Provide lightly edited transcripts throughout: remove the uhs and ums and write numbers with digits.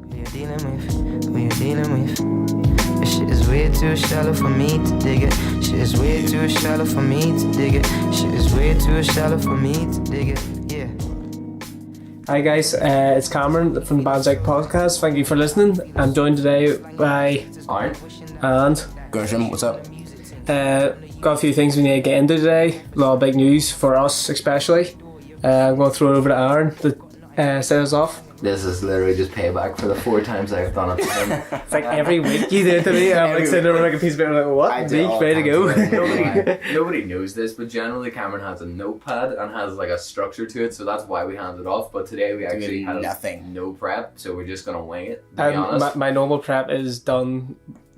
Who you dealing with? Who you dealing with? This shit is way too shallow for me to dig it. Shit is way too shallow for me to dig it. Shit is way too shallow for me to dig it. Yeah. Hi guys, it's Cameron from the Banzak podcast. Thank you for listening. I'm joined today by Aaron and Gershom, what's up? got a few things we need to get into today. A lot of big news for us especially. I'm going to throw it over to Aaron to set us off. This is literally just payback for the 4 times I've done it to him. It's like every week you do it to me. I'm like sitting there like a piece of paper like, what? Week, ready to go. Nobody knows this, but generally Cameron has a notepad and has like a structure to it, so that's why we hand it off. But today we actually had no prep, so we're just gonna wing it, to be honest. My normal prep is done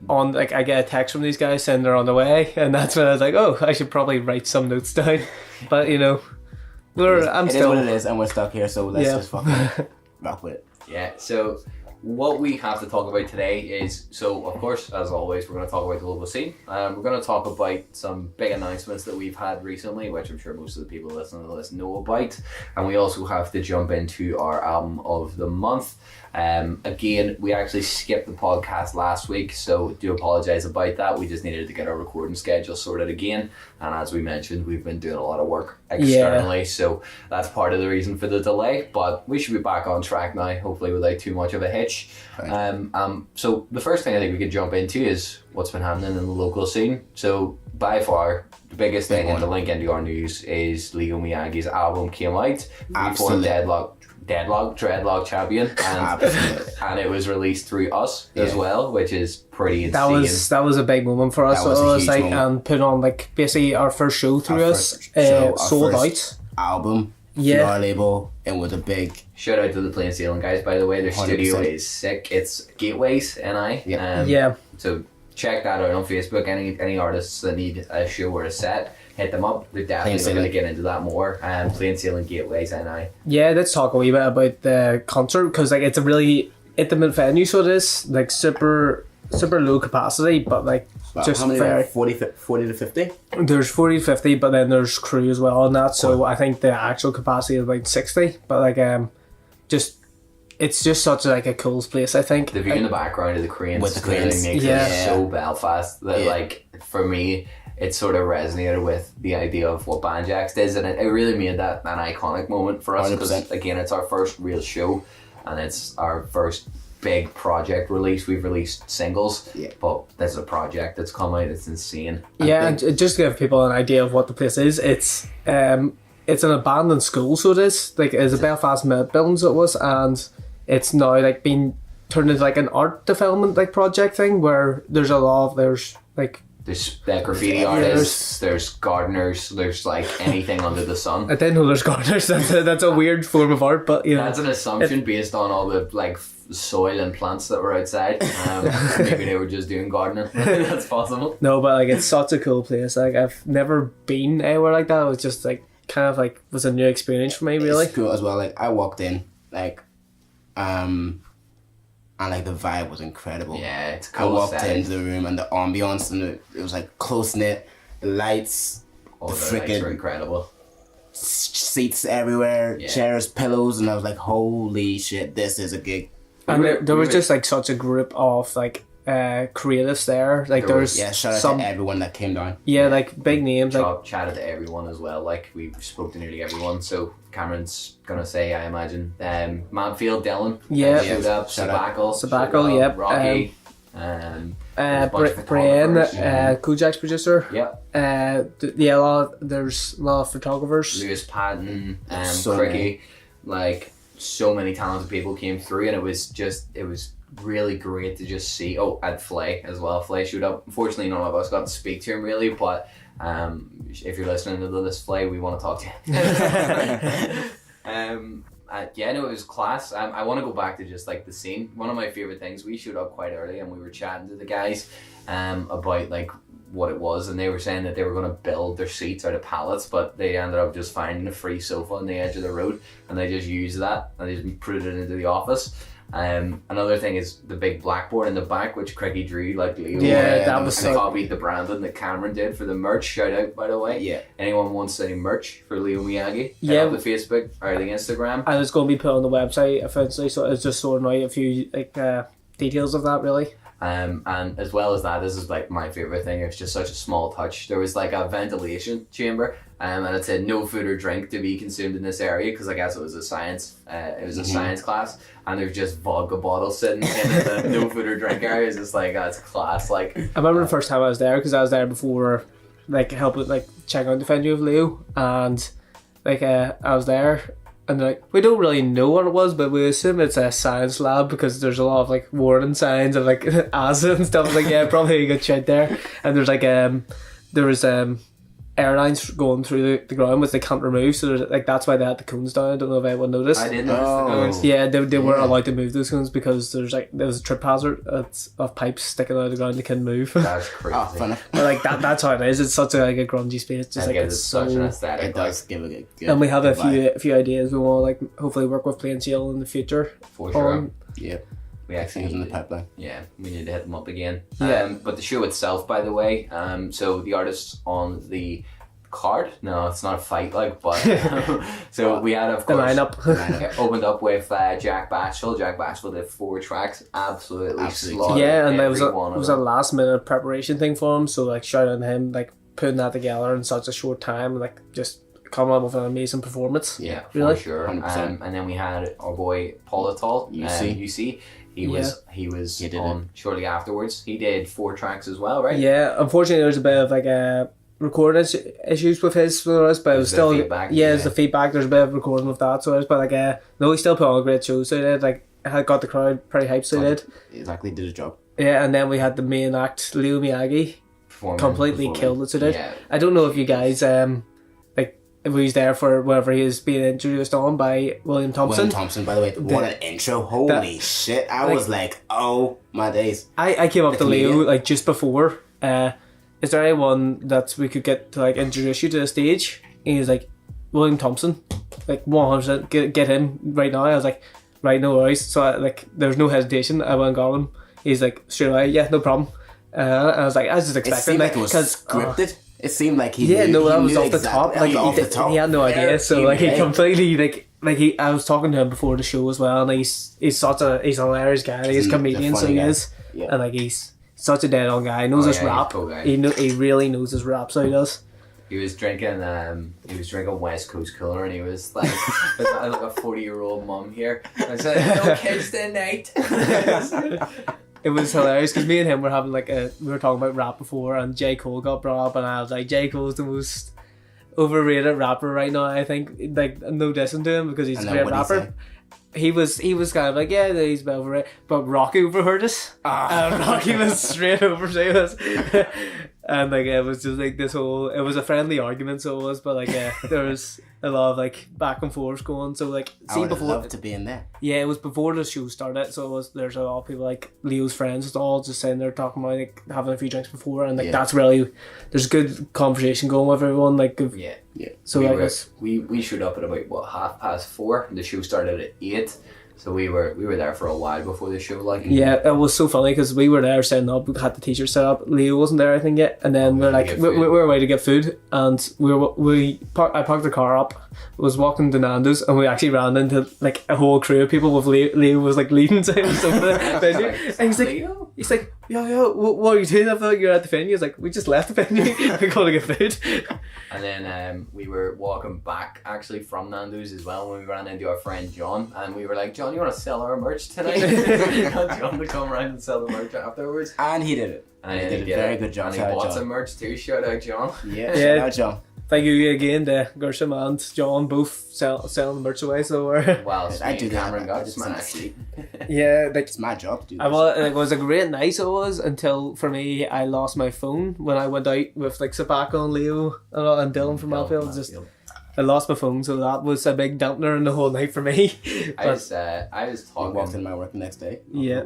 on, like, I get a text from these guys saying they're on the way, and that's when I was like, oh, I should probably write some notes down. But you know, it is what it is, and we're stuck here, so let's just fucking rock with it. Yeah, so what we have to talk about today is, so of course, as always, we're going to talk about the global scene. We're going to talk about some big announcements that we've had recently, which I'm sure most of the people listening to this know about. And we also have to jump into our album of the month. Again, we actually skipped the podcast last week, so do apologise about that. We just needed to get our recording schedule sorted again, and as we mentioned, we've been doing a lot of work externally, so that's part of the reason for the delay, but we should be back on track now, hopefully without too much of a hitch. So the first thing I think we could jump into is what's been happening in the local scene. So by far the biggest thing in the link into our news is Leo Miyagee's album came out. We formed Dreadlock Champion, and it was released through us as well, which is pretty insane. That was a big moment for us. It was like and put on like basically our first show through us, sold out album. Yeah, our label. It was a big shout out to the Plain Sailing guys, by the way. Their 100%. Studio is sick. It's Gateways NI. So check that out on Facebook. Any artists that need a show or a set, hit them up. They're definitely going to get into that more. Plain Sailing Gateways NI. Yeah, let's talk a wee bit about the concert, because like it's a really intimate venue, so it is like super low capacity, but like just how many, very 40 to 50? There's 40 to 50, but then there's crew as well on that, so I think the actual capacity is like 60, but like it's just such like a cool place. I think the view in the background of the cranes with the cranes makes it so Belfast that like for me it sort of resonated with the idea of what Banjax did, and it really made that an iconic moment for us, because again it's our first real show and it's our first big project release. We've released singles, but this is a project that's come out. It's insane. And just to give people an idea of what the place is, it's an abandoned school, so it is like it's a Belfast Met buildings it was, and it's now like been turned into like an art development like project thing where there's graffiti artists, there's gardeners, there's like anything under the sun. I didn't know there's gardeners. That's a weird form of art, but you know, that's an assumption based on all the like soil and plants that were outside. Maybe they were just doing gardening. That's possible. No, but like it's such a cool place. Like I've never been anywhere like that. It was just like kind of like was a new experience for me. Really, it's cool as well. Like I walked in, like, and like the vibe was incredible. Yeah, it's cool. I walked into the room and the ambiance, and it was like close knit. The lights, the freaking lights are incredible. Seats everywhere, chairs, pillows, and I was like, holy shit, this is a gig. And there was just like such a group of like creatives there. Like there was shout out to everyone that came down. Yeah, like big names. Chatted to everyone as well. Like we spoke to nearly everyone. So Cameron's gonna say, I imagine, Manfield, Dylan, showed up, Sabaco, yep, Rocky, Brian, Kojak's producer. Yep. There's a lot of photographers. Lewis Patton, Cricky, like so many talented people came through, and it was really great to just see. And Flay as well. Flay showed up. Unfortunately, none of us got to speak to him really, but if you're listening to this, Flay, we want to talk to you. It was class. I want to go back to just like the scene. One of my favorite things, we showed up quite early and we were chatting to the guys about like what it was, and they were saying that they were going to build their seats out of pallets, but they ended up just finding a free sofa on the edge of the road, and they just used that and they just put it into the office. Another thing is the big blackboard in the back, which Craigie drew like Leo. Yeah, that was and so... copied the branding that Cameron did for the merch. Shout out, by the way. Yeah. Anyone wants any merch for Leo Miyagee? Yeah. Head up the Facebook or the Instagram. And it's going to be put on the website eventually, so it's just sorting out a few details of that, really. And as well as that, this is like my favorite thing. It's just such a small touch. There was like a ventilation chamber, and it said no food or drink to be consumed in this area, because I guess it was a science. It was a science class, and there's just vodka bottles sitting in the no food or drink area. It's just like that's class. Like I remember the first time I was there, because I was there before, like helping like check out the venue of Leo, and like I was there. And like, we don't really know what it was, but we assume it's a science lab, because there's a lot of like warning signs of like acid and stuff. Like, yeah, probably a good shit there. And there's like there was airlines going through the ground which they can't remove, so there's, like that's why they had the cones down. I don't know if anyone noticed. I didn't notice the cones. Yeah, they weren't allowed to move those cones, because there was a trip hazard of pipes sticking out of the ground they couldn't move. That's crazy. Oh, funny. But like that's how it is. It's such a grungy space. Just like gives it's it such an so. aesthetic. It does give it a good. And we have a vibe. few ideas we want to like hopefully work with Plain Sail in the future. For sure. Yeah. We actually Things in the need pipeline. Yeah, we need to hit them up again. Yeah. But the show itself, by the way, so the artists on the card, no, it's not a fight like, but so we had, of The course, lineup. opened up with Jack Batchel. Jack Batchel did 4 tracks, absolutely slaughtered. Yeah, and there every one it of was a them. last minute preparation thing for him. So like shout out to him, like putting that together in such a short time, like just coming up with an amazing performance. Yeah, Really? for sure. 100%. And then we had our boy Paul Attal, UC. He was He did on shortly afterwards. He did 4 tracks as well, right? Yeah, unfortunately there's a bit of like recording issues with his for us, but it was There's a bit still of feedback, there's the feedback. There's a bit of recording with that, so but like no, he still put on a great show. So he did, like had got the crowd pretty hyped. So he did. Exactly, did a job. Yeah, and then we had the main act, Leo Miyagee, completely performing. killed it. So did. Yeah. I don't know if you guys like if he was there for whenever he was being introduced on by William Thompson. William Thompson, by the way, what an intro! Holy shit! I was like, oh my days. I came up The to Leo comedian. like just before. Is there anyone that we could get to like introduce you to the stage? And he's like, William Thompson, like 100%, get him right now. I was like, right, no worries. So like, there's no hesitation. I went and got him. He's like, straight away, yeah, no problem. And I was like, I was just It expecting seemed like it was because scripted. It seemed like he. yeah, knew, no, he that was knew off the exactly- top. Like that was off the top. he had no idea. So Very like he cute, completely like he. I was talking to him before the show as well, and he's a hilarious guy. He's a a comedian, so funny he guy. is, Yeah. and like he's such a dead on guy. He knows his yeah, he's a rap. cool guy. He really knows his rap. So he does. He was drinking West Coast Cooler, and he was like, I like a 40-year-old mum here. I said, no kids tonight. It was hilarious because me and him were having we were talking about rap before, and J. Cole got brought up, and I was like, J. Cole's the most overrated rapper right now. I think, like, no dissing to him because he's And a then great what'd he rapper. He was kind of like, yeah, he's a bit overrated, but Rocky overheard us. Rocky was straight over to us. And like it was just like this whole, it was a friendly argument, so it was, but like there was a lot of like back and forth going. So like, I see would before, love to be in there. yeah, it was before the show started, so it was, there's a lot of people like Leo's friends was all just sitting there talking about like having a few drinks before, and like Yeah. that's really, there's good conversation going with everyone. Like, Yeah. so we, I were, guess we showed up at about 4:30. And the show started at 8, so we were there for a while before the show. Like yeah, it was so funny because we were there setting up, we had the t-shirt set up. Leo wasn't there, I think, yet, and then we were like, get we food. were away to get food, and I parked the car up, was walking to Nando's, and we actually ran into like a whole crew of people with Leo was like leading to him. So the venue, and he's like, yo, what are you doing? I thought you were at the venue. He's like, we just left the venue. We're going to get food. And then we were walking back actually from Nando's as well when we ran into our friend John, and we were like, John, you want to sell our merch tonight? We got John to come around and sell the merch afterwards. And he did it. And He did a very good job. And he Shout out, bought John. some merch too. Shout out John. Yeah, Yeah. shout out, John. Thank you again to Gershom and John, both selling the merch away. So we're Wow, I do that. Cameron I got did smashed. yeah, like It's my job to do I this. was, it was a great night. It was until for me, I lost my phone when I went out with like Sabaka and Leo and Dylan from Malfield. Just I lost my phone, so that was a big dampener in the whole night for me. I was I talking. walked in my work the next day. Yeah.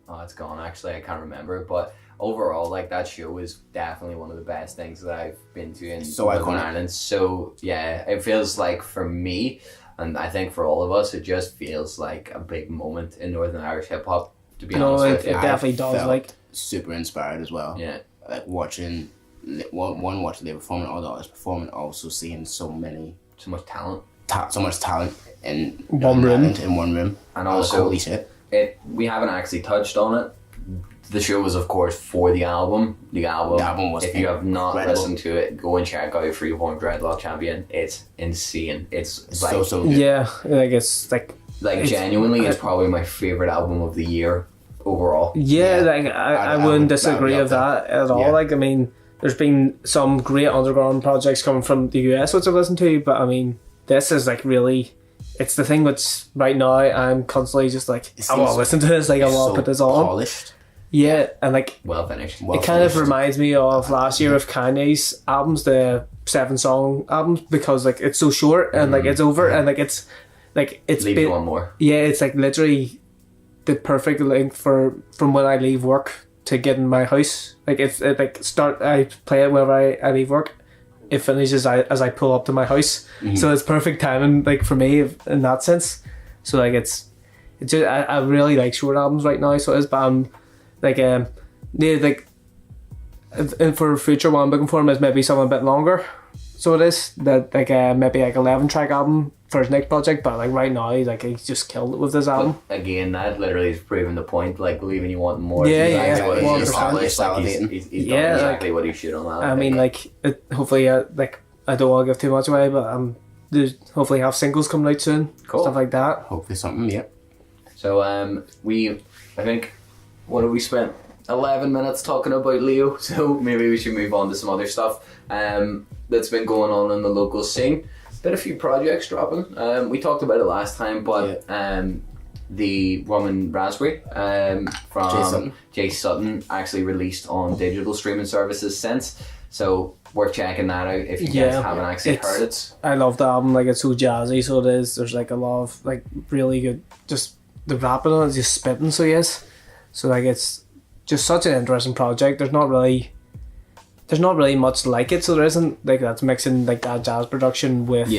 Oh, it's gone. Actually, I can't remember. But overall, like that show was definitely one of the best things that I've been to in So Northern iconic. Ireland. So yeah, it feels like for me, And I think for all of us, it just feels like a big moment in Northern Irish hip hop. To be No, honest it with you, definitely does. felt Like, super inspired as well. yeah, Like watching watching Leo perform and all the artists perform, and also seeing so so much talent, much talent in One room. in one room. and I was also holy shit. we haven't actually touched on it. The show was, of course, for the album. The album was if you have not incredible. listened to it, go and check out Freeborn Dreadlock Champion. It's insane. It's like, so good. yeah, like it's like genuinely, it's probably my favorite album of the year overall. yeah, Yeah. like I I wouldn't would disagree be up with that at all. Yeah. Like, I mean, there's been some great underground projects coming from the US which I've listened to, but I mean, this is like really. It's the thing that's right now I'm constantly just like It I want to seems listen to this, like I want to put this on. polished. Yeah, and like Well finished. Well it kind of finished. reminds me of last year of Kanye's albums, the 7-song albums, because like it's so short and like it's over and like it's Leave been, one more. yeah, it's like literally the perfect length for from when I leave work to get in my house. Like I play it whenever I leave work. It finishes as I pull up to my house, so it's perfect timing like for me in that sense. So like it's just I really like short albums right now. So it is, but I'm like yeah, like and for future what I'm looking for is maybe something a bit longer. So it is that like maybe like 11-track album for his next project, but like right now like he's just killed it with this album. But again, that literally is proving the point. Like leaving you wanting more. Yeah, He's yeah, exactly what he 100%. should accomplish. Like, he's Yeah, done like- exactly what he should on that. I mean, like hopefully like I don't want to give too much away, but there's hopefully have singles coming out soon, Cool. stuff like that. Hopefully something. Yep. So I think, what have we spent 11 minutes talking about Leo? So maybe we should move on to some other stuff that's been going on in the local scene. Been a few projects dropping. We talked about it last time, but the Rum & Raspberry from Jay Sutton actually released on digital streaming services since. So worth checking that out if you guys haven't actually heard it. I love the album, like it's so jazzy, so it is. There's like a lot of like really good, just the rapping on it, just spitting, so yes. So like it's just such an interesting project. There's not really much like it, so there isn't like that's mixing like that jazz production with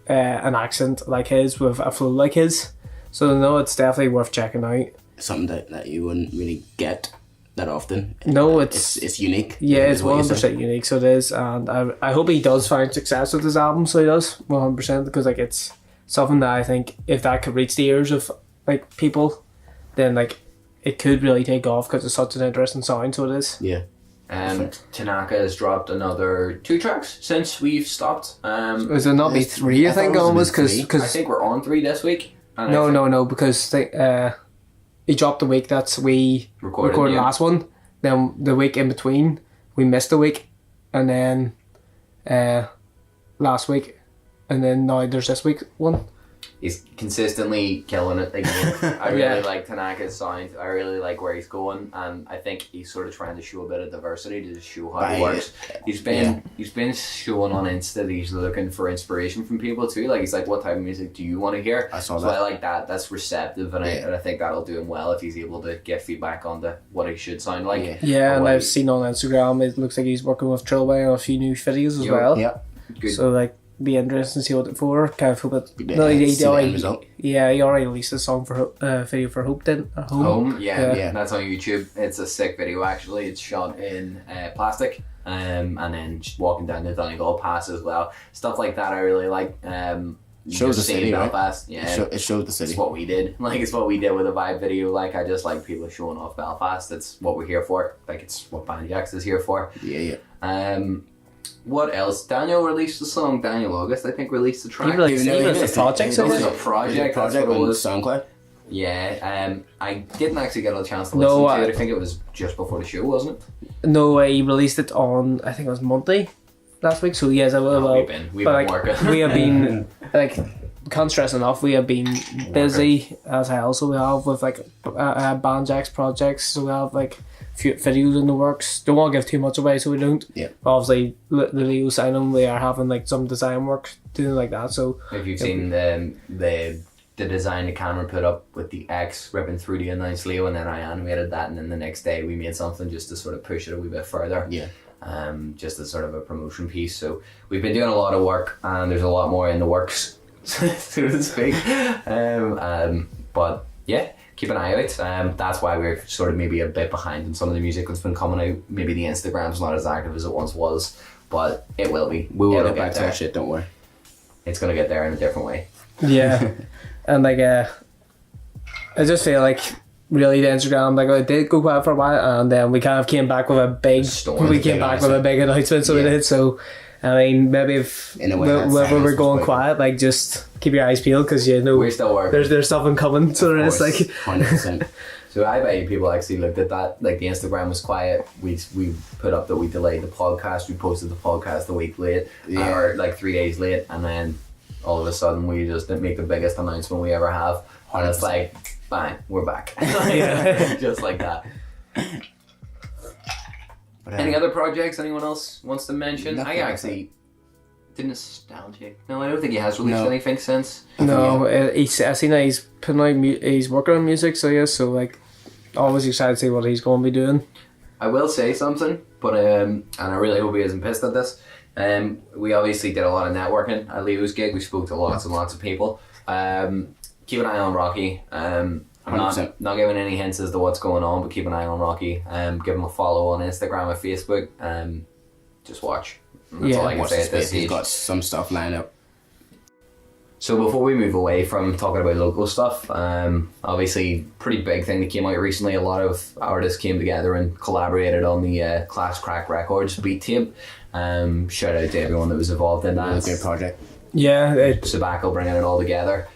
an accent like his, with a flow like his. So no, it's definitely worth checking out. Something that you wouldn't really get that often. No, It's unique. yeah, it's is what you said. 100% unique, so it is, and I hope he does find success with his album, so he does 100%, because like it's something that I think if that could reach the ears of like people, then like it could really take off because it's such an interesting sound, so it is. Yeah. Tanaka has dropped another 2 tracks since we've stopped. Was it not be 3? I think I thought it was almost been 3. I because think we're on 3 this week. And no, because he dropped the week that's we recorded yeah. last one. Then the week in between we missed a week, and then last week, and then now there's this week one. He's consistently killing it again. I really Yeah. like Tanaka's sound. I really like where he's going, and I think he's sort of trying to show a bit of diversity to just show how he works. He's been showing on Insta that he's looking for inspiration from people too. Like he's like, "What type of music do you want to hear?" I saw So that. I like that. That's receptive, and I think that'll do him well if he's able to get feedback on what he should sound like. Yeah. Yeah, Or and what I've he- seen on Instagram it looks like he's working with Trillway on a few new videos as Yo, well. Yeah. Good. So like be interesting to see what it for. Kind of hope it. Yeah, No, see the end result. he already released a song for video for Hope. Didn't Home, yeah, Yeah. that's on YouTube. It's a sick video actually. It's shot in plastic, and then just walking down the Donegal Pass as well. Stuff like that I really like. Shows the just seeing city, right? Belfast, yeah. It shows the city. It's what we did. Like it's what we did with a vibe video. Like I just like people showing off Belfast. It's what we're here for. Like it's what Bandjax is here for. Yeah. What else? Daniel released a song. Daniel August, I think, released a track. He released a project, so It was it a was- project. That's Project what it on was. SoundCloud. Yeah, I didn't actually get a chance to No, listen to it. I think it was just before the show, wasn't it? No, he released it on I think it was Monday last week. So yes, I will. No, we've been but, working. we have been like can't stress enough. We have been busy as hell. So we have with like Bandjax projects. So we have like few videos in the works. Don't want to give too much away, so we don't. Yeah. But obviously, the Leo signing, we are having like some design work doing like that. So If you've seen the design the Cameron put up with the X ripping through the announced Leo, and then I animated that, and then the next day we made something just to sort of push it a wee bit further. Yeah. Just as sort of a promotion piece. So we've been doing a lot of work, and there's a lot more in the works so to speak. But yeah, keep an eye out. That's why we're sort of maybe a bit behind in some of the music that's been coming out. Maybe the Instagram's not as active as it once was, but it will be. We will It'll get back to that shit, don't worry. It's going to get there in a different way. Yeah. And like I just feel like really the Instagram, like it did go quiet for a while, and then we kind of came back with a big Storm. we came back with a big announcement, so we did. So I mean, maybe if In a way, that's whenever we're silence going was quiet, like just keep your eyes peeled, because you know We're still working. there's something coming. So there is course. like 100%. So I bet you people actually looked at that. Like the Instagram was quiet. We put up that we delayed the podcast. We posted the podcast a week late, or like 3 days late, and then all of a sudden we just didn't make the biggest announcement we ever have. And it's like, bang, we're back. Just like that. But, Any other projects anyone else wants to mention? Nothing I actually did Nostalgic. No, I don't think he has released No. anything since. no, I seen that he's putting out he's working on music, so yeah, so like always excited to see what he's going to be doing. I will say something, but and I really hope he isn't pissed at this. We obviously did a lot of networking at Leo's gig. We spoke to lots and lots of people. Keep an eye on Rocky. I'm not 100%. giving any hints as to what's going on, but keep an eye on Rocky. Give him a follow on Instagram and Facebook. Just watch. That's all I can watch say this at this space. He's stage. got some stuff lined up. So before we move away from talking about local stuff, obviously pretty big thing that came out recently. A lot of artists came together and collaborated on the Class Crack Records beat tape. Shout out to everyone that was involved in Really that. great project. Yeah, Tobacco bringing it all together.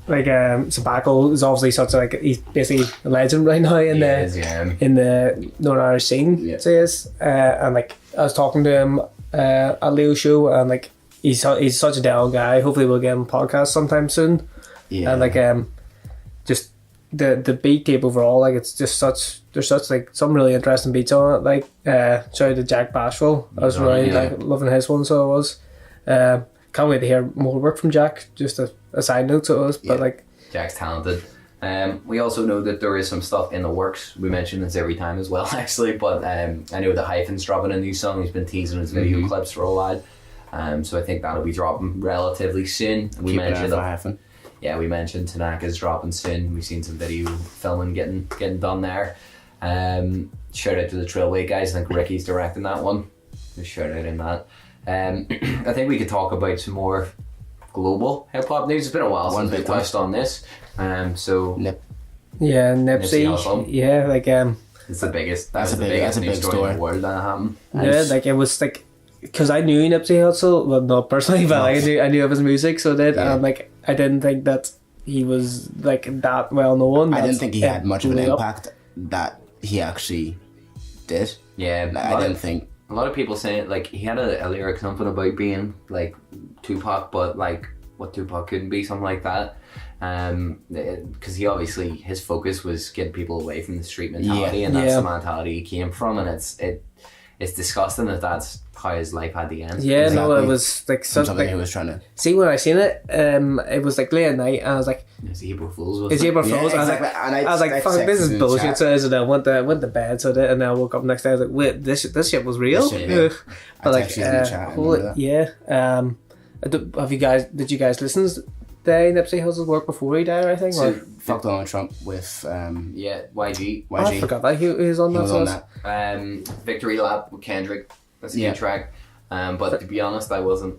like Tobacco is obviously such a, like he's basically a legend right now in He the is, yeah. in the Northern Irish scene. Yeah. So he is, and like I was talking to him at Leo's show, and like he's such a down guy. Hopefully we'll get him a podcast sometime soon. Yeah. And like just the beat tape overall, like it's just there's such like some really interesting beats on it. Like shout out to Jack Bashville. I was really like loving his one, so I was. Can't wait to hear more work from Jack. Just a side note to us, but like Jack's talented. We also know that there is some stuff in the works. We mention this every time as well, actually. But I know that Hyphen's dropping a new song. He's been teasing his video clips for a while. So I think that'll be dropping relatively soon. We Keep an eye mentioned for Hyphen. yeah, we mentioned Tanaka's dropping soon. We've seen some video filming getting done there. Shout out to the Trailway guys. I think Ricky's directing that one. Just shout out in that. I think we could talk about some more global hip hop news. It's been a while One since we big one. touched on this. So Nip. yeah, Nipsey Nipsey. Hussle. Yeah, like it's the biggest. That's That's a the big- biggest that's a news big story in story. the world that happened. yeah, like it was like because I knew Nipsey Hussle, well not personally, but like, I knew of his music, so I did, Yeah. and like I didn't think that he was like that well known. I didn't think he had much of an blew up. impact that he actually did. Yeah, Like, I didn't think. a lot of people saying like he had a lyric something about being like Tupac, but like what Tupac couldn't be, something like that. Because he obviously his focus was getting people away from the street mentality, and that's Yeah. the mentality he came from, and it's disgusting that that's how his life had to end. Yeah, no, Exactly. it was like Something something. he was trying to. See, when I seen it, it was like late at night, and I was like, It's April Fools. "It's April Yeah, Fools." exactly. I And was like, "Fuck, this is texted in bullshit." chat. So I said, I went to bed, so I did, and then I woke up the next day. I was like, "Wait, this shit was real." This shit, yeah. But I like, texted you in the chat, I holy- remember that. yeah. Did you guys listen to Nipsey Hussle's work before he died or anything? So, Or? Fuck Donald Trump with yeah, YG. Oh, I YG. forgot that he was on He that. was so on I was- that. Victory Lap with Kendrick. That's a Yeah. good track. But to be honest, I wasn't.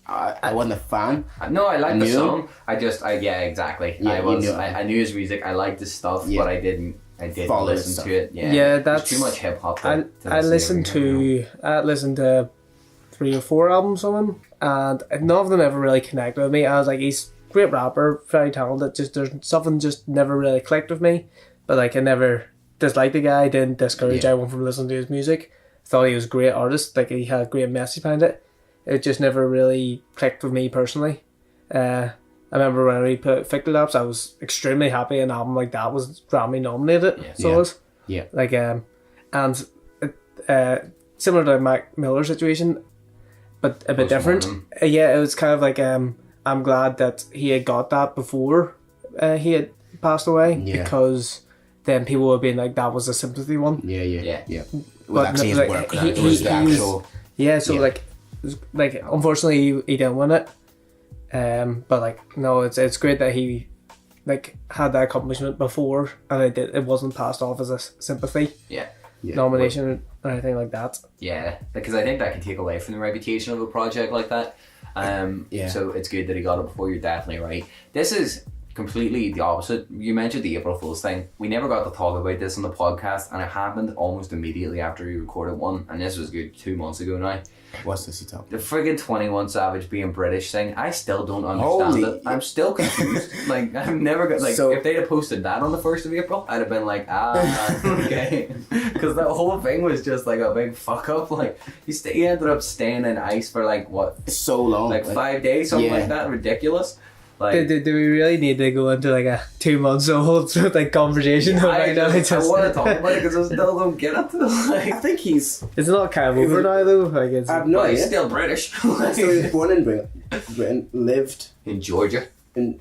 I wasn't a fan. No, I liked the Knew? song. Yeah, exactly. Yeah, you knew it. I knew his music. I liked his stuff, Yeah. but I didn't Follow his listen stuff. to it. Yeah, Yeah, There's that's- too much hip hop. I listened to 3 or 4 albums of him, and none of them ever really connected with me. I was like, he's a great rapper, very talented. Just there's something just never really clicked with me. But like I never disliked the guy. Didn't discourage Yeah. anyone from listening to his music. Thought he was a great artist. Like he had a great message behind it. It just never really clicked with me personally. I remember when he put Victor Laps, I was extremely happy. An album like that was Grammy nominated. Yeah. So Yeah. it was. Yeah. Like and similar to Mac Miller's situation, but a bit different. Postmortem. Yeah, it was kind of like I'm glad that he had got that before he had passed away, Yeah. because then people would have been like, that was a sympathy one. Yeah. Yeah. It was But actually his like, work. he- It was the he was- actual. Yeah, so Yeah. like unfortunately he didn't win it. But like no, it's great that he like had that accomplishment before, and it wasn't passed off as a sympathy Yeah. nomination or anything like that. Yeah, because I think that can take away from the reputation of a project like that. So it's good that he got it before. You're definitely right. This is completely the opposite. You mentioned the April Fool's thing. We never got to talk about this on the podcast, and it happened almost immediately after we recorded one, and this was good 2 months ago now. What's this you talking? The friggin' 21 Savage being British thing, I still don't understand it. I'm still confused. Like, I've never got, like, if they'd have posted that on the 1st of April, I'd have been like, okay. Because that whole thing was just like a big fuck up. Like, he ended up staying in ice for like, what? So long. Like 5 days, something like that. Ridiculous. Like, Do we really need to go into like a 2 months old like conversation right now? I want to talk about it because I still don't get it. Like, I think he's. It's not kind of over now though. Like it's. I have no he's idea. still British. So he was born in Britain, lived In Georgia. in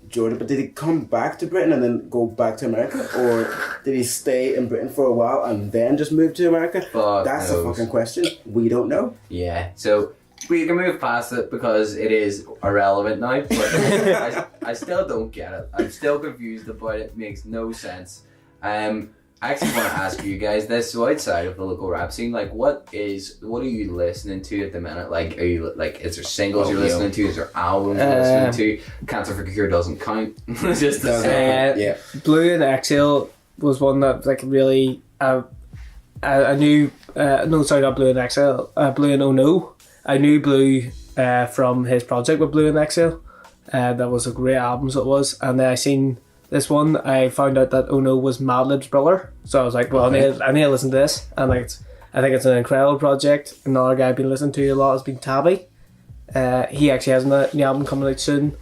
Georgia, but did he come back to Britain and then go back to America, or did he stay in Britain for a while and then just move to America? That's a fucking question. We don't know. Yeah, so we can move past it because it is irrelevant now, but I still don't get it. I'm still confused about it. It makes no sense. I actually want to ask you guys this. So outside of the local rap scene, like what are you listening to at the minute? Like, are you like, is there singles you're listening to? Is there albums you're listening to? Cancer for Cure doesn't count. Just to say. Yeah. Blue and Exhale was one that like really I knew. No, sorry, not Blue and Exhale. Blue and Oh No. I knew Blue from his project with Blue and Exhale. That was a great album, so it was. And then I seen this one. I found out that Oh No was Madlib's brother. So I was like, well, I need to listen to this. And like, I think it's an incredible project. Another guy I've been listening to a lot has been Tabby. He actually has a new album coming out soon.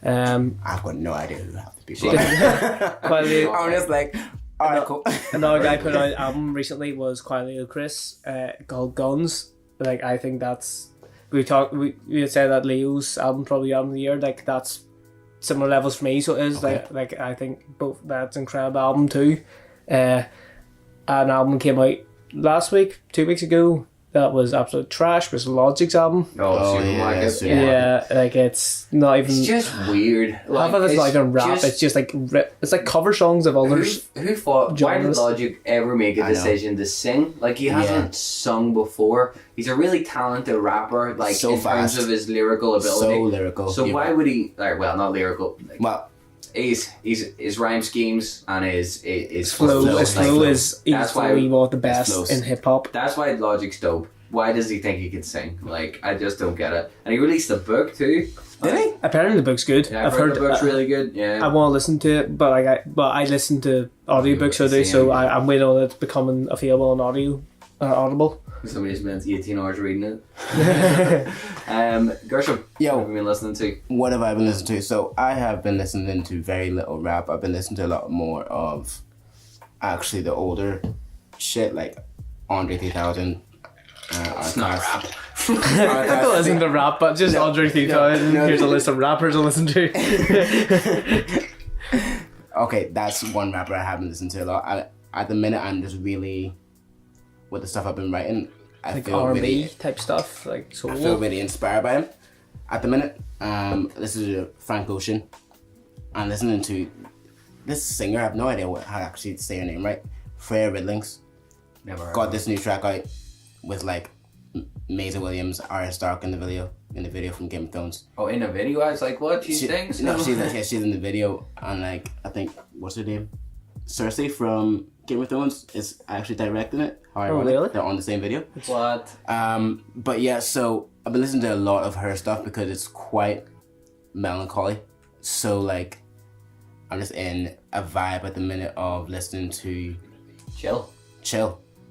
I've got no idea who half the people are. I'm just like, alright, cool. Another guy put out an album recently was Quietly Chris called Guns. Like, I think that's we had said that Leo's album probably album of the year. Like, that's similar levels for me. So it is like I think both that's an incredible album too. An album came out last week, 2 weeks ago. That was absolute trash. It was Logic's album. Supermarket. Yeah, like it's not even. It's just weird. Half of it's not even rap. It's just like it's like cover songs of others. Who thought? Why did Logic ever make a decision to sing? Like, he hasn't sung before. He's a really talented rapper. Like, So in fast. terms of his lyrical ability. So lyrical. So why would he? Like, well, not lyrical. Like, Well, his rhyme schemes and his Flow is That's easily why one of the best flows. in hip hop. That's why Logic's dope. Why does he think he can sing? Like, I just don't get it. And he released a book too. did he? Apparently the book's good. Yeah, I've heard the book's really good. Yeah. I want to listen to it, but I listen to audiobooks so do. So I'm waiting on it becoming available on Audible. Somebody spends 18 hours reading it. Gershom, Yo. what have you been listening to? What have I been listening to? So I have been listening to very little rap. I've been listening to a lot more of actually the older shit, like Andre 3000. It's not rap. I don't listen to rap, but just Andre 3000. Here's a list of rappers I listen to. Okay, that's one rapper I haven't listened to a lot. At the minute, I'm just really, with the stuff I've been writing, I Like feel R&B really, type stuff, like soul. I feel really inspired by him. At the minute, listening to Frank Ocean, and listening to this singer. I have no idea how to actually say her name right. Freya Ridlings Never heard got of this new track out with like Maisie Williams, Arya Stark in the video from Game of Thrones. Oh, in a video? I was like, what? She sings? No, she's in the video, and like I think what's her name, Cersei from Game of Thrones is actually directing it. How ironic. really? They're on the same video. What? But yeah, so I've been listening to a lot of her stuff because it's quite melancholy. So like, I'm just in a vibe at the minute of listening to Chill.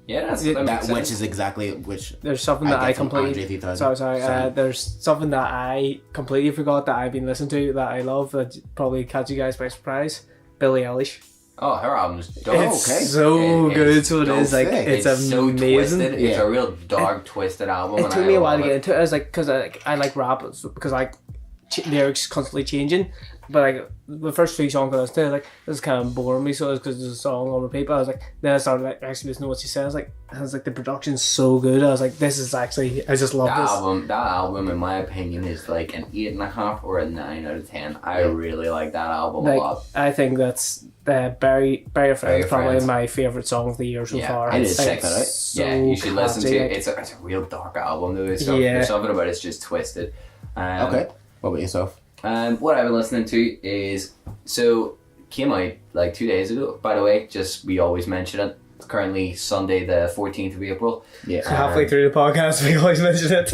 Yeah, that makes sense. which is exactly which. There's something that I get from Andre completely. 3000. Sorry. There's something that I completely forgot that I've been listening to that I love that probably catch you guys by surprise. Billie Eilish. Oh, her album's dope. It's okay. so It- good. it's So it is like sick. it's so amazing. twisted. It's a real dark, twisted album. It and took I me a love while to it. get into it. I was like, because I like rap, because like lyrics constantly changing. But like the first 3 songs I listened to, like this is kind of boring me. So it's because there's a song on repeat. But I was like, then I started like actually listening to what she says. Like, I was like, the production's so good. I was like, this is actually, I just love this. That album, in my opinion, is like an 8.5 or a 9 out of 10. I really like that album a lot. I think that's Bury Your Friends, probably Friends. my favourite song of the year so far. I need to check that out. So Yeah, you should listen to it. catchy, It's a real dark album though. There's something about it's just twisted. Okay. What about yourself? What I've been listening to is, so came out like 2 days ago, by the way, just we always mention it. It's currently Sunday the 14th of April. Yeah. So halfway through the podcast, we always mention it.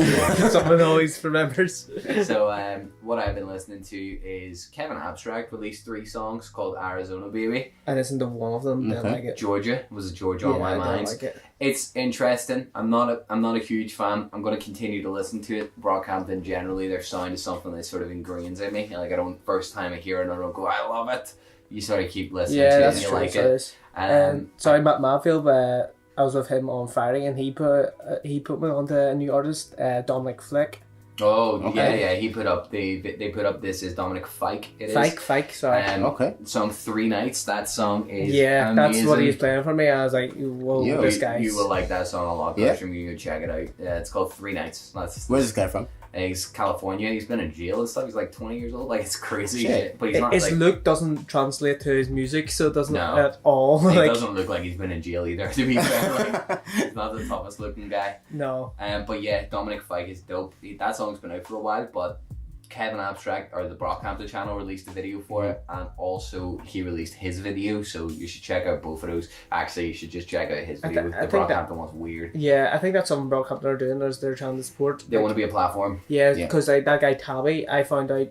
Someone always remembers. So what I've been listening to is Kevin Abstract released 3 songs called Arizona Baby. I listened to one of them. Didn't Okay. like it. Georgia was Georgia on my I mind. don't like it. It's interesting. I'm not a huge fan. I'm going to continue to listen to it. Brockhampton generally, their sound is something that sort of ingrains in me. Like I don't, first time I hear it, I don't go, I love it. You sort of keep listening to it That's and you true. like so it. is. Sorry, Matt Matfield. I was with him on Friday, and he put me onto a new artist, Dominic Flick. Oh Okay. yeah. He put up they put up This Is Dominic Fike. It is. Fike. Sorry. Okay. Song 3 Nights. That song is Yeah, amazing. that's what he was playing for me. I was like, whoa, Yo, this guy's... You will like that song a lot. Yeah. Christian. You can check it out. Yeah, it's called 3 Nights. That's Where's this guy from? he's California. He's been in jail and stuff. He's like 20 years old. Like it's crazy. Shit. But he's not his like look doesn't translate to his music, so it doesn't No. at all. he Like, doesn't look like he's been in jail either. To be fair, like, he's not the toughest looking guy. no. But yeah, Dominic Fike is dope. That song's been out for a while, but Kevin Abstract or the Brockhampton channel released a video for it, and also he released his video, so you should check out both of those. Actually, you should just check out his video. I The think Brockhampton one's weird. Yeah, I think that's something Brockhampton are doing, is they're trying to support. They want to be a platform. Yeah, Yeah. because that guy Tabby, I found out,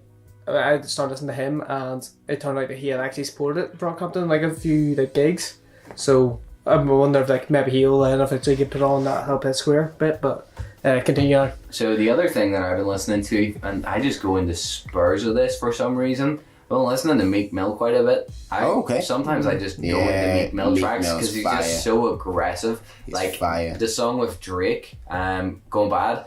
I started listening to him, and it turned out that he had actually supported Brockhampton like a few like gigs. So I wonder if like maybe he'll if it's he could put on that help his square bit, but continue on. So the other thing that I've been listening to, and I just go into spurs of this for some reason. I've been listening to Meek Mill quite a bit. Okay. Sometimes I just go into Yeah, Meek Mill Meek tracks Mill's because he's fire. just so aggressive. He's like fire. the song with Drake, Going Bad.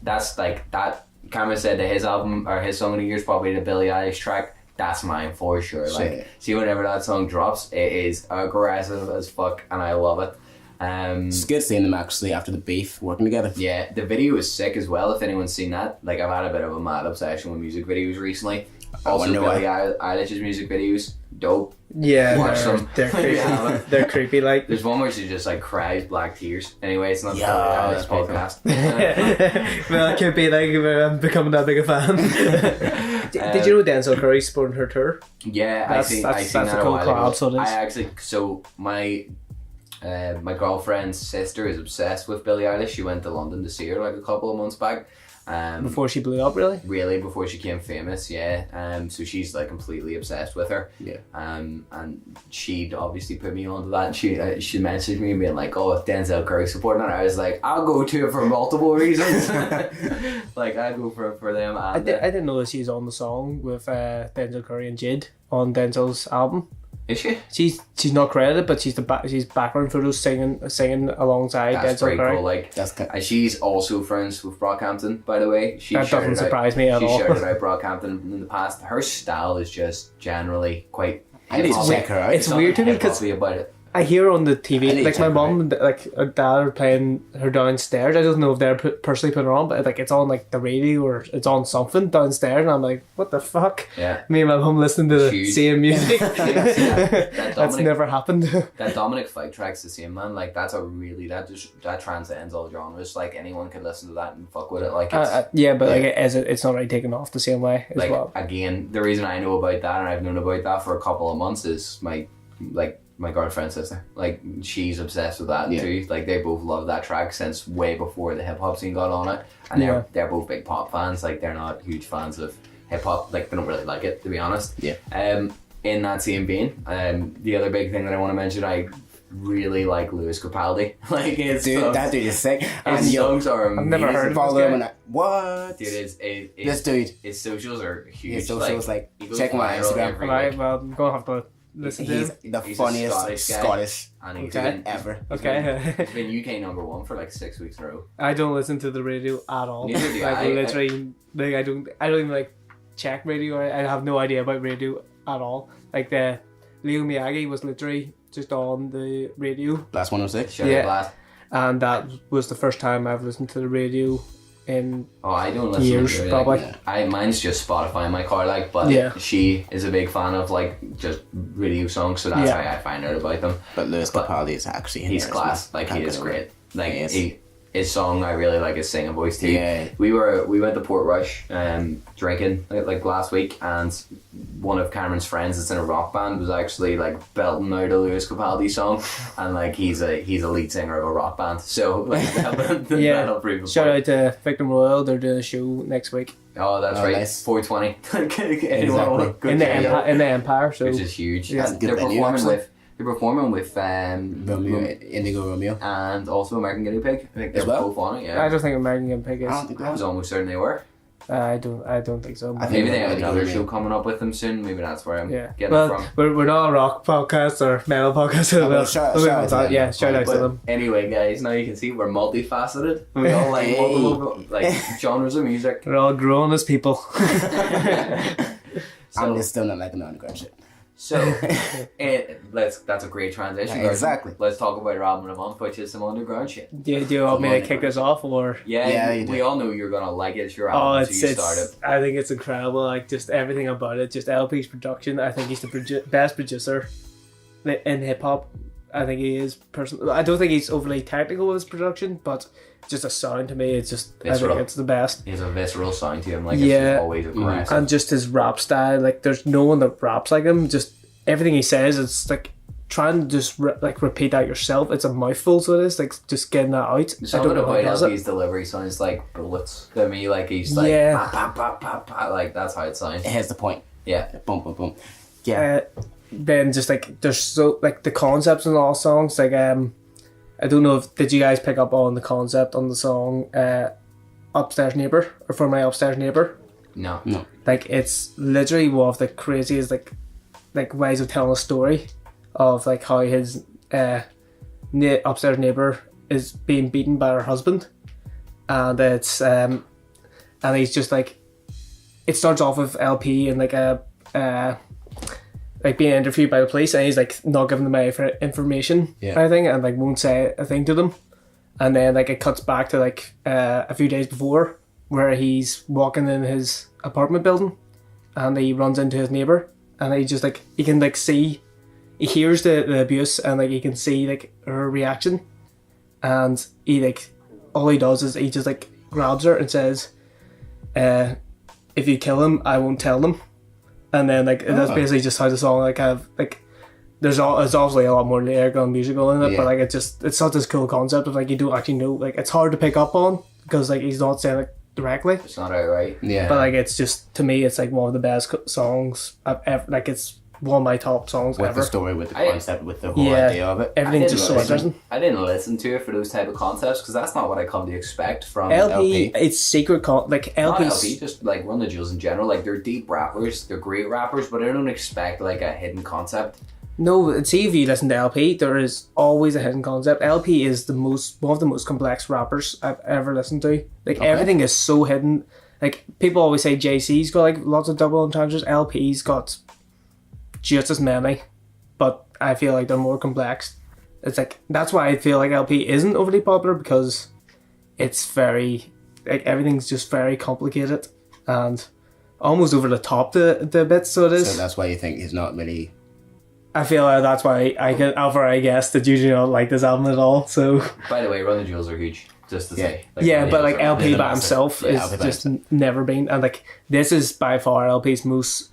That's like that. Cameron said that his album or his song of the year is probably the Billie Eilish track. That's mine for sure. Like, Shit. see, whenever that song drops, it is aggressive as fuck, and I love it. It's good seeing them actually after the beef working together. Yeah, the video is sick as well. If anyone's seen that, like I've had a bit of a mad obsession with music videos recently. Also, wonder Billie why. Eilish's music videos, dope. Yeah, Watch them. they're creepy. Yeah. They're creepy. Like, There's one where she just like cries black tears. Anyway, it's not Yeah, Billie that's Eilish pretty podcast. well, it could be like I'm becoming that big a fan. Did you know Denzel Curry's supporting her tour? Yeah, That's- I seen that's that a a cool while ago. collab, so it is. I actually, so my girlfriend's sister is obsessed with Billie Eilish. She went to London to see her like a couple of months back. Before she blew up, really? Really, before she became famous, yeah. So she's like completely obsessed with her. Yeah. And she'd obviously put me onto that. And she messaged me being like, "Oh, if Denzel Curry supporting her," I was like, "I'll go to it for multiple reasons." Like I go for them. I And, didn't know that she's on the song with Denzel Curry and Jid on Denzel's album. is she? She's not credited, but she's background photos singing alongside That's Denzel pretty Curry. cool. Like That's kind she's also friends with Brockhampton, by the way. She That shouted doesn't out- surprise me at She all. shouted out Brockhampton in the past. Her style is just generally quite. I need to hip-hop. check her out. It's weird to me 'cause hip-hoppy about it. I hear on the I TV, need to like my check her mum, like her dad are playing her downstairs. I don't know if they're personally putting her on, but like it's on like the radio or it's on something downstairs, and I'm like, what the fuck? Yeah. Me and my mum listening to the Huge. same music. That That's Dominic- never happened. That Dominic Fike track's the same, man. Like that's a really that transcends all genres. Like anyone could listen to that and fuck with it. Like it's Yeah, but like it's not really taken off the same way as like well. again, the reason I know about that and I've known about that for a couple of months is my girlfriend's sister. Like she's obsessed with that Yeah. too. Like they both love that track since way before the hip hop scene got on it. And they're both big pop fans. Like they're not huge fans of hip hop. Like they don't really like it, to be honest. Yeah. In that same vein, the other big thing that I want to mention, I really like Lewis Capaldi. Like his Dude, songs, that dude is sick. his And yo, songs are amazing. never heard of follow this him guy. and what? Dude, This dude. his socials are huge. His socials, like, he goes check my viral Instagram. every Right, week. well, I'm gonna have to listen to He's him. the He's a funniest Scottish guy. Scottish And he's Okay. been ever. Okay. He's been UK number 1 for like 6 weeks in a row. I don't listen to the radio at all. Neither do like I. literally, like I don't even like check radio. I have no idea about radio at all. Like the Leo Miyagee was literally just on the radio, Blast 106. Sure, Yeah. Blast. and that was the first time I've listened to the radio in Oh, I don't listen years, to it. probably. Mine's just Spotify in my car, like, but Yeah. she is a big fan of like just radio songs, so that's Yeah. how I find out about them. But Lewis But Capaldi is actually He's hilarious, class, man. like Can't he get is over great. it. Like He is. his song, I really like his singing voice too. Yeah. We went to Port Rush drinking like last week, and one of Cameron's friends that's in a rock band was actually like belting out a Lewis Capaldi song, and like he's a lead singer of a rock band, so like Yeah. that'll prove a Shout point. out to Victim Royal. They're doing a show next week Oh, that's Oh, right. nice. 420. Exactly. in the Empire. So Which is huge. Yeah. And Good they're venue, performing actually. with Romeo, Indigo Romeo. and also American Guinea Pig. I think they're As well? both on it. I Yeah, don't think American Guinea Pig I is. don't think I was almost certain they were. I don't think so. I think Maybe they have American another Guinea show Pig. coming up with them soon. Maybe that's where I'm Yeah. getting Well, it from. we're not a rock podcast or metal podcast. So well, shout out to them. yeah, shout out to But them. anyway, guys, now you can see we're multifaceted. We all like multiple like genres of music. We're all grown as people. I'm So, just still not liking the underground shit. that's a great transition. Yeah, Gareth. exactly. Let's talk about our album of the month, which is some underground shit. Do you want me to kick this off or? Yeah, you we do. all know you're gonna like it. It's your Oh, album, so you started. I think it's incredible. Like just everything about it. Just LP's production. I think he's the best producer in hip hop. I think he is personally. I don't think he's overly technical with his production, but just a sound to me, it's just I Visceral. think it's the best. He has a visceral sound to him, like Yeah. it's always aggressive. And just his rap style, like there's no one that raps like him. Just everything he says, it's like trying to just repeat that yourself. It's a mouthful, so it is like just getting that out. I Something don't know how about he does LP's it. delivery sounds like bullets to me. Like he's like, Yeah. "Pah, pah, pah, pah, pah," like that's how it sounds. It hits the point. Yeah. Boom, boom, boom. Yeah. Then just like there's so like the concepts in all songs. Like I don't know if did you guys pick up on the concept on the song Upstairs Neighbor or For My Upstairs Neighbor. No. Like it's literally one of the craziest like ways of telling a story of like how his upstairs neighbor is being beaten by her husband, and it's and he's just like it starts off with LP and like a like being interviewed by the police, and he's like not giving them any information Yeah. or anything, and like won't say a thing to them, and then like it cuts back to like a few days before where he's walking in his apartment building and he runs into his neighbor, and he just like he can like see, he hears the abuse, and like he can see like her reaction, and he like all he does is he just like grabs her and says, if you kill him I won't tell them. And then like that's basically just how the song like have like there's obviously a lot more lyrical and musical in it, Yeah. but like it's such this cool concept of like you don't actually know, like it's hard to pick up on because like he's not saying it directly, It's not outright. Yeah. but like it's just to me it's like one of the best songs I've ever, like it's one of my top songs with ever. the story, with the I- concept, with the whole Yeah. idea of it. Everything's just so listen. interesting. I didn't listen to it for those type of concepts because that's not what I come to expect from LP, LP. it's secret like Not LP's LP, just like Run the Jewels in general. Like they're deep rappers, they're great rappers, but I don't expect like a hidden concept. No, see if you listen to LP, there is always a hidden concept. LP is one of the most complex rappers I've ever listened to. Like everything is so hidden. Like people always say JC's got like lots of double entendres. LP's got just as many, but I feel like they're more complex. It's like that's why I feel like LP isn't overly popular, because it's very like everything's just very complicated and almost over the top the bits. So it is. So that's why you think he's not really. I feel like that's why I guess that you do not like this album at all. So By the way, Run the Jewels are huge, just to say. yeah, Run the but like Jewels are LP massive. by himself Yeah, is LP by just never been, and like this is by far LP's most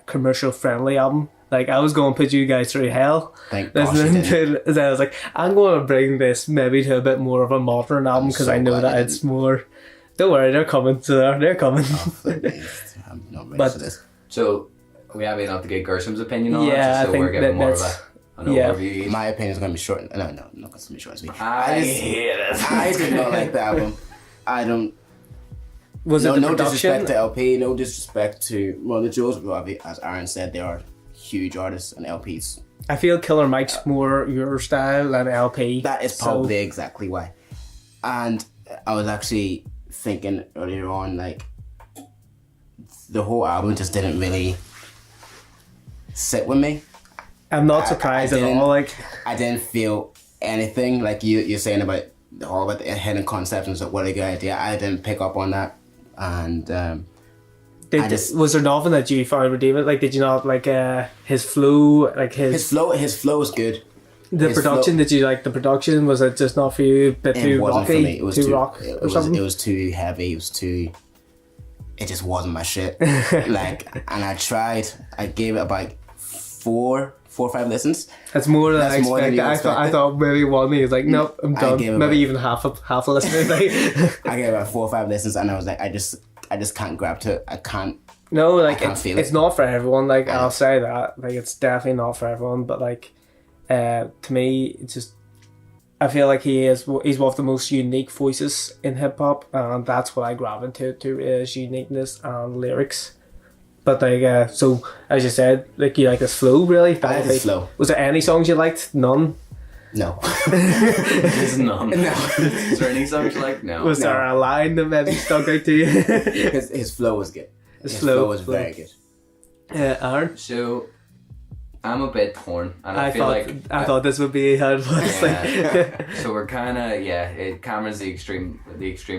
commercial friendly album. Like I was going to put you guys through hell Thank gosh you listening didn't. to it. I was like, I'm going to bring this maybe to a bit more of a modern album because so I know glad that you it's more. Don't worry, they're coming. So they're coming. I'm not ready But- for this. So we have enough to get Gersham's opinion on it, Yeah, just so I think we're giving more of that's- an yeah. overview. My opinion is going to be short. No, I'm not going to be short and sweet. I just- hate it. I did not like the album. I don't. Was it the No production? disrespect to LP. No disrespect to Run the Jewels. Well, as Aaron said, they are huge artists and LPs. I feel Killer Mike's more your style than LP. That is so- probably exactly why. And I was actually thinking earlier on, like, the whole album just didn't really sit with me. I'm not surprised at all. Like, I didn't feel anything like you're saying about all about the hidden concepts and stuff. What a good idea! I didn't pick up on that, and was there nothing that you found redeeming? Like, did you not like his flow? Like his flow was good. The His production, did you like the production? Was it just not for you? A bit too wasn't rocky? for me. It was too rock or something? It was too heavy. It just wasn't my shit. Like, and I tried. I gave it about four or five listens. That's more than I more than expected. you I thought maybe one. He was like, nope, I'm done. gave it Maybe about- even half a listen. Like, I gave it about 4 or 5 listens, and I was like, I just can't grab to it. I can't. no, like can't feel it's it. not for everyone. Like, I'll say that. Like, it's definitely not for everyone. But like, to me, it's just. I feel like he's one of the most unique voices in hip hop, and that's what I gravitate to is uniqueness and lyrics. But like, so as you said, like you like his flow, really. I like his flow. Was there any songs you liked? None. No. There's none. No. Is there any songs you like? No. Was there a line that maybe stuck out to you? His flow was good. His flow was very good. Aaron, So, I'm a bit torn, and I feel thought like I thought this would be how it was. Yeah. So we're kind of Cameron's the extreme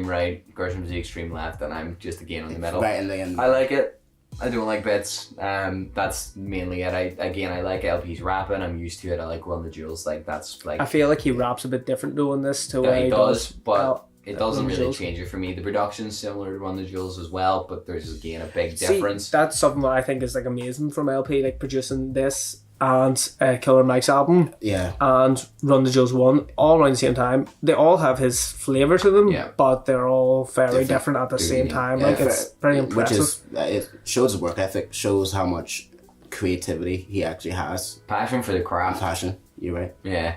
right, Gersham's the extreme left, and I'm just again in the middle. Right in the end. I like it. I don't like bits. That's mainly it. I like LP's rapping. I'm used to it. I like Run the Jewels. Like that's like I feel like he raps a bit different doing this to yeah, what he he does, does. but it doesn't Run the really Jewels. change it for me. The production's similar to Run the Jewels as well, but there's again a big See, difference. that's something that I think is like amazing from LP, like producing this and Killer Mike's album Yeah. and Run the Jewels 1 all around the same time. They all have his flavour to them, Yeah. but they're all very Different. different at the same time. Yeah, Like it's very Which impressive. is, it shows his work ethic, shows how much creativity he actually has. Passion for the And craft. passion, you're right. Yeah.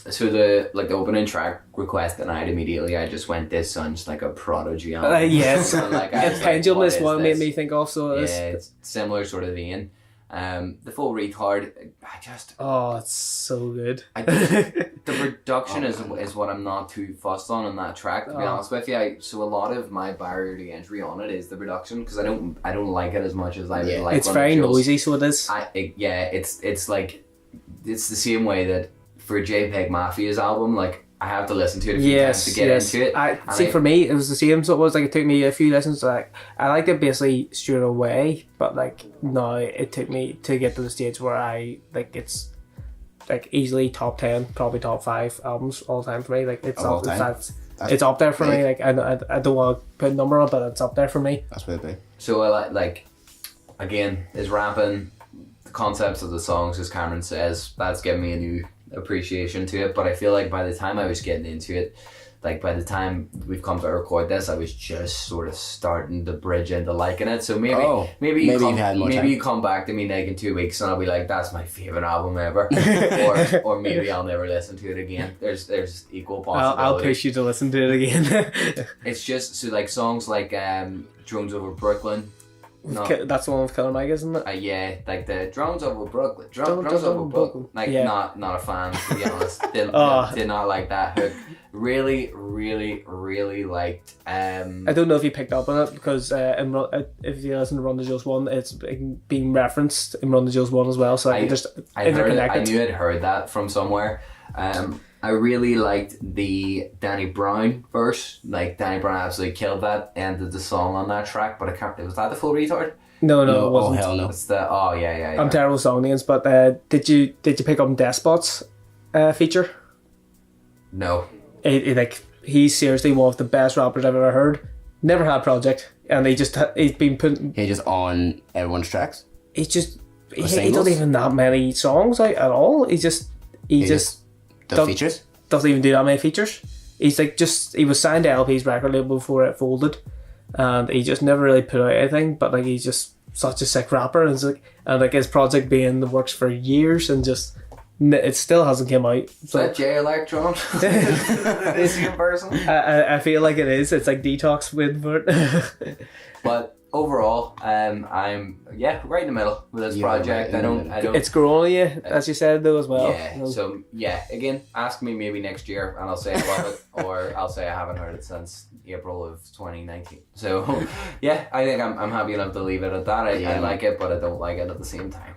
So the opening track request denied immediately. I just went, this sounds like a Prodigy album. Yes. And, like, I was like, Pendulum what is what this? made me think of. So Yeah, it's it's similar sort of vein. The full retard. oh, it's so good. The production is what I'm not too fussed on that track. To be honest with you, so a lot of my barrier to entry on it is the production because I don't like it as much as I would like. It's Run the very Jewels. noisy, so it is. It's like it's the same way that for JPEG Mafia's album, like I have to listen to it a few times to get into it. For me, it was the same. So it was like it took me a few listens. Like I liked it basically straight away, but like now it took me to get to the stage where I like it's like easily top 10, probably top 5 albums all time for me. Like it's Of all up, time? it's up there for me. big. Like I don't want to put a number on, it, but it's up there for me. That's really big. So I like again is rapping, the concepts of the songs, as Cameron says, that's given me a new appreciation to it. But I feel like by the time I was getting into it, like by the time we've come to record this, I was just sort of starting to bridge into liking it. So maybe maybe you you've had more time. you come back to me like in 2 weeks and I'll be like, that's my favorite album ever, or maybe I'll never listen to it again. There's equal possibility. I'll push you to listen to it again. It's just so like songs like Drones Over Brooklyn. No. That's the one with Killer Mike, isn't it? Yeah, like the Drones Over Brooklyn. Drones Drones Over Over Brooklyn. Brooklyn. Like, Yeah. not a fan, to be honest. Did not like that hook. Really liked. I don't know if you picked up on it because if you listen to Run the Jewels 1, it's being referenced in Run the Jewels 1 as well. So I can just I interconnect knew I'd heard that from somewhere. I really liked the Danny Brown verse. Like, Danny Brown absolutely killed that, ended the song on that track, but I can't. Was that the full retard? No, it Oh wasn't. hell no. It's the yeah. I'm terrible with song names, but did you pick up Despot's feature? No. He's seriously one of the best rappers I've ever heard. Never had a project, and he's been putting. He's just on everyone's tracks. He singles? doesn't even that many songs out at all. He just The features. doesn't even do that many features. He's like he was signed to LP's record label before it folded, and he just never really put out anything. But like he's just such a sick rapper, and his project being in the works for years, and just it still hasn't come out. Is So that J Electron? Is he in person? I feel like it is. It's like Detox with it. But overall, I'm right in the middle with this You're project. right in the I don't. It's growing on you, as you said though as well. Yeah. So again, ask me maybe next year, and I'll say I love it, or I'll say I haven't heard it since April of 2019. So yeah, I think I'm happy enough to leave it at that. I like it, but I don't like it at the same time.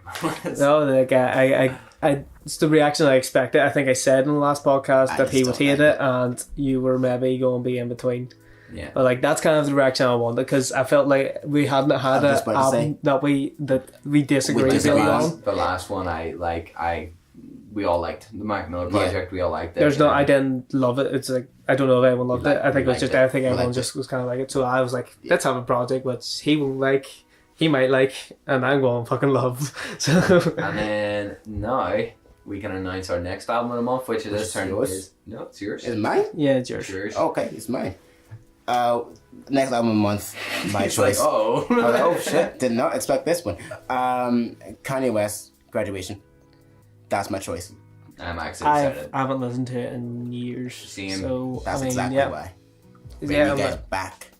No, like I it's the reaction I expected. I think I said in the last podcast that he would hate it, and you were maybe going to be in between. Yeah. But like that's kind of the reaction I wanted, because I felt like we hadn't had I was just an about to album that we disagreed We really disagree. on. The last one, we all liked the Mac Miller project. We all liked it. There's no, I didn't love it. It's like I don't know if anyone loved it. I think it was just I think everyone liked just was kind of like it. So I was like, let's have a project which he won't like, he might like, and I'm going to fucking love. So And then now we can announce our next album of the month, which is turn yours? is no, it's yours. Is it mine? yeah, it's yours. It's yours. Okay, it's mine. Next album of the month, my It's like, choice. I was like, oh. oh shit, did not expect this one. Kanye West, Graduation. That's my choice. I'm actually excited. I haven't listened to it in years. Same. So That's I mean, exactly yeah, why. Bring yeah, you guys but- back.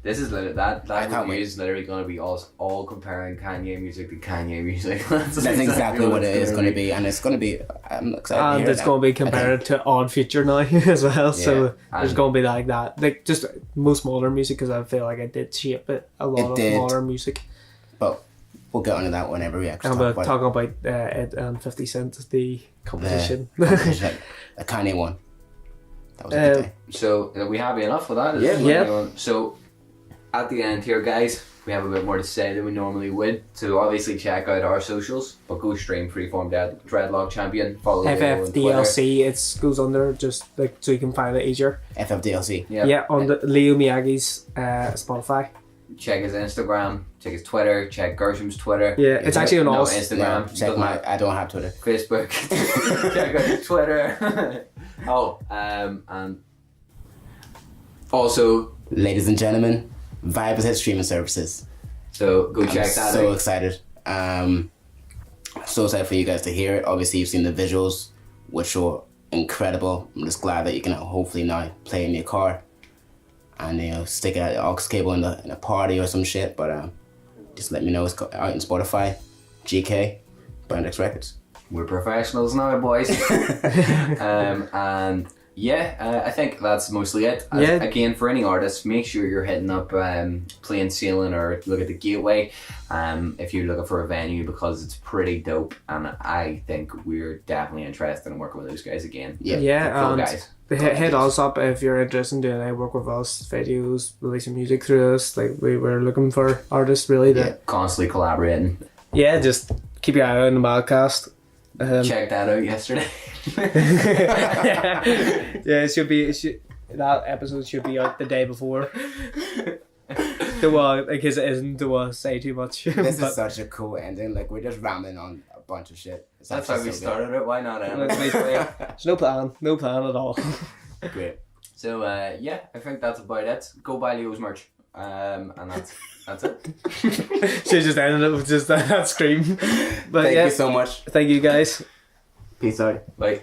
This is literally that I can't review wait. is literally going to be all comparing Kanye music to Kanye music. That's That's exactly what it it's is going to be, and it's going to be. I'm excited. to and hear it's that. going to be compared to Odd Future now as well. So there's and- going to be like that, like just most modern music, because I feel like it did shape it a lot It of did. modern music. But we'll get onto that whenever we actually And talk we're about talking about Ed and 50 Cent, the competition. the Kanye one. That was a good day. So are we happy enough with that? Yeah. Yeah. So at the end here, guys, we have a bit more to say than we normally would. So obviously check out our socials, but go stream Freeform Dreadlock Champion. Follow Leo on Twitter. FFDLC, it goes under just like so you can find it easier. FFDLC. Yeah, on the Leo Miyagee's Spotify. Check his Instagram, check his Twitter, check Gersham's Twitter. Yeah, it's actually on all. Instagram. Yeah, check doesn't my. matter. I don't have Twitter. Facebook. Check out his Twitter. And also, Ladies and gentlemen, Vibe has hit streaming services. so go I'm check that so out. excited. So excited for you guys to hear it. Obviously, you've seen the visuals, which were incredible. I'm just glad that you can hopefully now play in your car and stick it at the aux cable in a party or some shit. But just let me know it's out in Spotify, GK, Brandex Records. We're professionals now, boys. And yeah, I think that's mostly it. Yeah. Again, for any artists, make sure you're hitting up Plain Sailing or look at the Gateway if you're looking for a venue, because it's pretty dope, and I think we're definitely interested in working with those guys again. Yeah. Yeah, Cool and guys. hit us up if you're interested in doing any work with us, videos, releasing music through us. Like we were looking for artists really Yeah. that Constantly collaborating. just keep your eye out on the podcast. Check that out yesterday. Yeah, that episode should be out the day before. Because it isn't to say too much. This but is such a cool ending. Like, we're just rambling on a bunch of shit. It's That's actually how we so started it. Why not end it? there's no plan at all. good. Great. So yeah, I think that's about it. Go buy Leo's merch. And that's it. She just ended it with just that scream. But Thank yeah, you so much. thank you guys. Peace out. Bye.